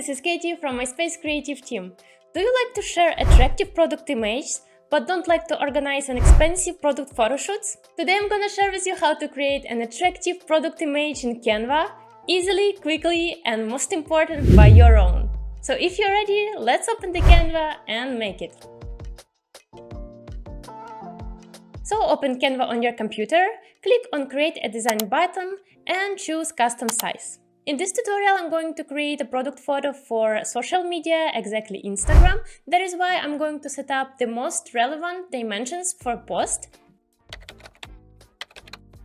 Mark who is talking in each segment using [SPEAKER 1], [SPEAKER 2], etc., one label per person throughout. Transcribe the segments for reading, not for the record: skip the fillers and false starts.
[SPEAKER 1] this is Katie from MySpace creative team. Do you like to share attractive product images, but don't like to organize an expensive product photo shoots? Today I'm gonna share with you how to create an attractive product image in Canva, easily, quickly, and most important, by your own. So if you're ready, let's open the Canva and make it. So open Canva on your computer, click on Create a Design button and choose Custom Size. In this tutorial, I'm going to create a product photo for social media, exactly Instagram. That is why I'm going to set up the most relevant dimensions for post.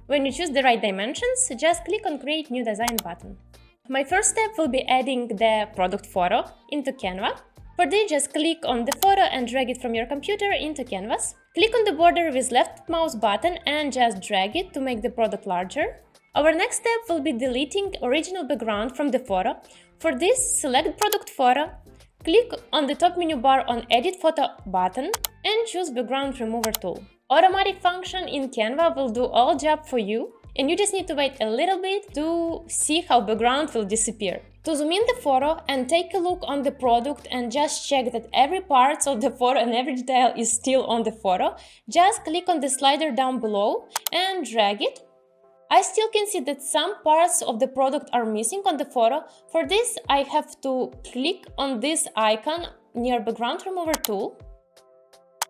[SPEAKER 1] When you choose the right dimensions, just click on Create New Design button. My first step will be adding the product photo into Canva. For this, just click on the photo and drag it from your computer into Canvas. Click on the border with left mouse button and just drag it to make the product larger. Our next step will be deleting original background from the photo. For this, select Product Photo, click on the top menu bar on Edit Photo button and choose Background Remover tool. Automatic function in Canva will do all job for you, and you just need to wait a little bit to see how background will disappear. To zoom in the photo and take a look on the product and just check that every part of the photo and every detail is still on the photo, just click on the slider down below and drag it. I still can see that some parts of the product are missing on the photo. For this, I have to click on this icon near Background Remover tool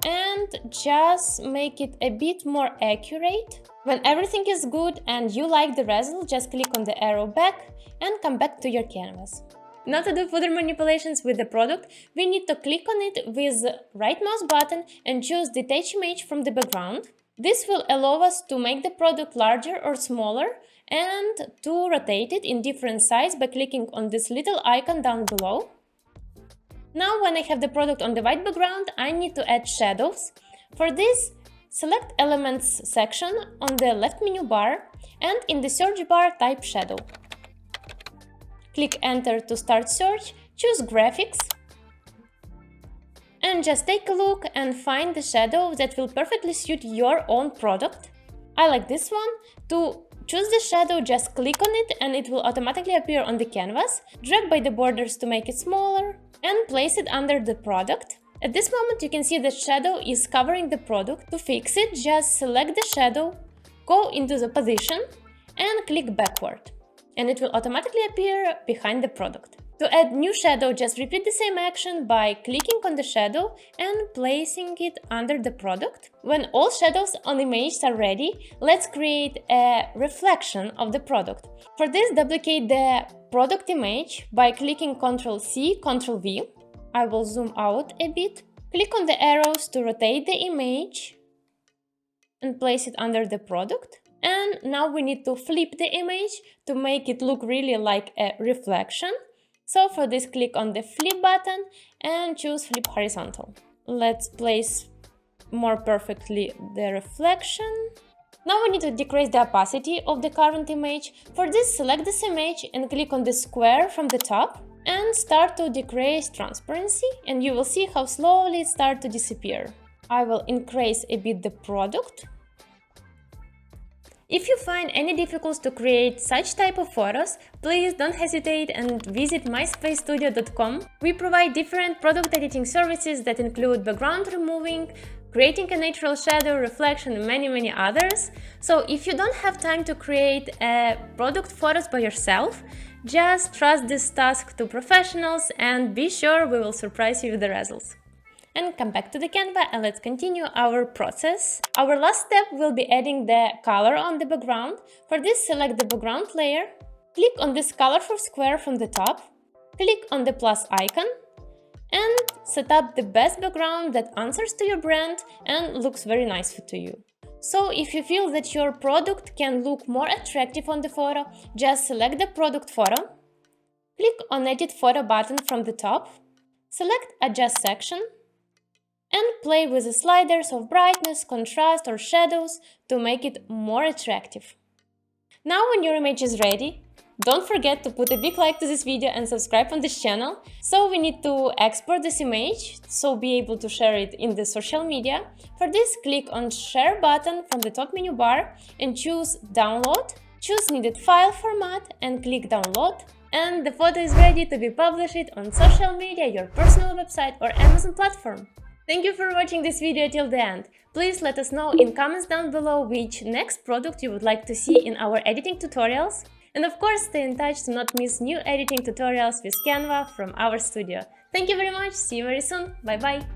[SPEAKER 1] and just make it a bit more accurate. When everything is good and you like the result, just click on the arrow back and come back to your canvas. Now to do further manipulations with the product, we need to click on it with right mouse button and choose Detach Image from the background. This will allow us to make the product larger or smaller and to rotate it in different size by clicking on this little icon down below. Now, when I have the product on the white background, I need to add shadows. For this, select Elements section on the left menu bar and in the search bar type shadow. Click Enter to start search, choose Graphics, and just take a look and find the shadow that will perfectly suit your own product. I like this one. To choose the shadow, just click on it and it will automatically appear on the canvas. Drag by the borders to make it smaller and place it under the product. At this moment, you can see the shadow is covering the product. To fix it, just select the shadow, go into the position and click backward. And it will automatically appear behind the product. To add new shadow, just repeat the same action by clicking on the shadow and placing it under the product. When all shadows on the image are ready, let's create a reflection of the product. For this, duplicate the product image by clicking Ctrl+C, Ctrl+V. I will zoom out a bit. Click on the arrows to rotate the image and place it under the product. And now we need to flip the image to make it look really like a reflection. So for this, click on the flip button and choose flip horizontal. Let's place more perfectly the reflection. Now we need to decrease the opacity of the current image. For this, select this image and click on the square from the top and start to decrease transparency, and you will see how slowly it starts to disappear. I will increase a bit the product. If you find any difficulties to create such type of photos, please don't hesitate and visit myspacestudio.com. We provide different product editing services that include background removing, creating a natural shadow, reflection, and many others. So if you don't have time to create product photos by yourself, just trust this task to professionals and be sure we will surprise you with the results. And come back to the Canva and let's continue our process. Our last step will be adding the color on the background. For this, select the background layer, click on this colorful square from the top, click on the plus icon, and set up the best background that answers to your brand and looks very nice to you. So if you feel that your product can look more attractive on the photo, just select the product photo, click on Edit Photo button from the top, select Adjust section, and play with the sliders of brightness, contrast or shadows to make it more attractive. Now when your image is ready, don't forget to put a big like to this video and subscribe on this channel. So we need to export this image, so be able to share it in the social media. For this, click on Share button from the top menu bar and choose Download. Choose needed file format and click Download. and the photo is ready to be published on social media, your personal website or Amazon platform. Thank you for watching this video till the end. Please let us know in comments down below which next product you would like to see in our editing tutorials. And of course, stay in touch to not miss new editing tutorials with Canva from our studio. Thank you very much, see you very soon, bye bye!